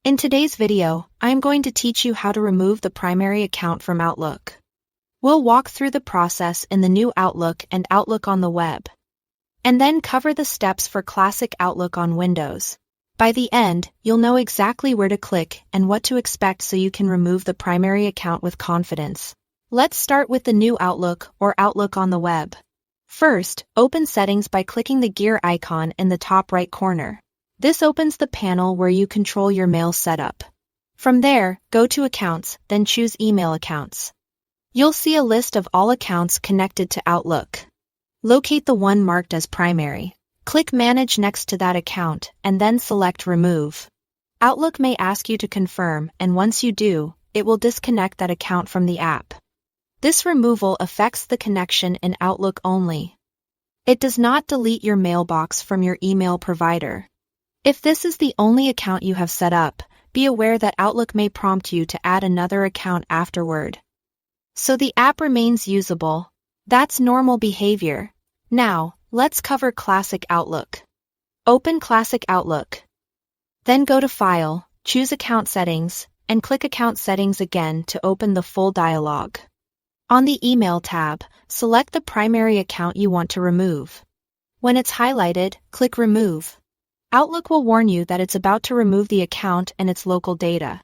In today's video, I'm going to teach you how to remove the primary account from Outlook. We'll walk through the process in the new Outlook and Outlook on the web, and then cover the steps for classic Outlook on Windows. By the end, you'll know exactly where to click and what to expect so you can remove the primary account with confidence. Let's start with the new Outlook or Outlook on the web. First, open Settings by clicking the gear icon in the top right corner. This opens the panel where you control your mail setup. From there, go to Accounts, then choose Email Accounts. You'll see a list of all accounts connected to Outlook. Locate the one marked as primary. Click Manage next to that account, and then select Remove. Outlook may ask you to confirm, and once you do, it will disconnect that account from the app. This removal affects the connection in Outlook only. It does not delete your mailbox from your email provider. If this is the only account you have set up, be aware that Outlook may prompt you to add another account afterward. So the app remains usable. That's normal behavior. Now, let's cover Classic Outlook. Open Classic Outlook. Then go to File, choose Account Settings, and click Account Settings again to open the full dialog. On the Email tab, select the primary account you want to remove. When it's highlighted, click Remove. Outlook will warn you that it's about to remove the account and its local data.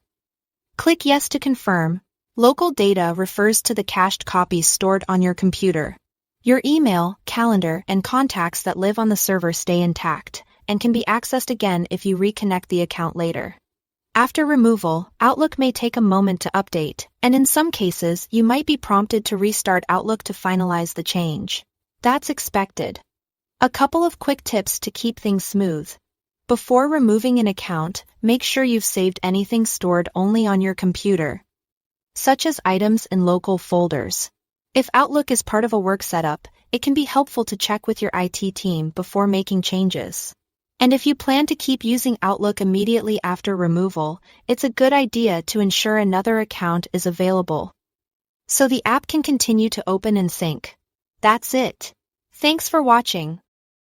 Click Yes to confirm. Local data refers to the cached copies stored on your computer. Your email, calendar, and contacts that live on the server stay intact, and can be accessed again if you reconnect the account later. After removal, Outlook may take a moment to update, and in some cases you might be prompted to restart Outlook to finalize the change. That's expected. A couple of quick tips to keep things smooth. Before removing an account, make sure you've saved anything stored only on your computer, such as items in local folders. If Outlook is part of a work setup, it can be helpful to check with your IT team before making changes. And if you plan to keep using Outlook immediately after removal, it's a good idea to ensure another account is available, so the app can continue to open and sync. That's it. Thanks for watching.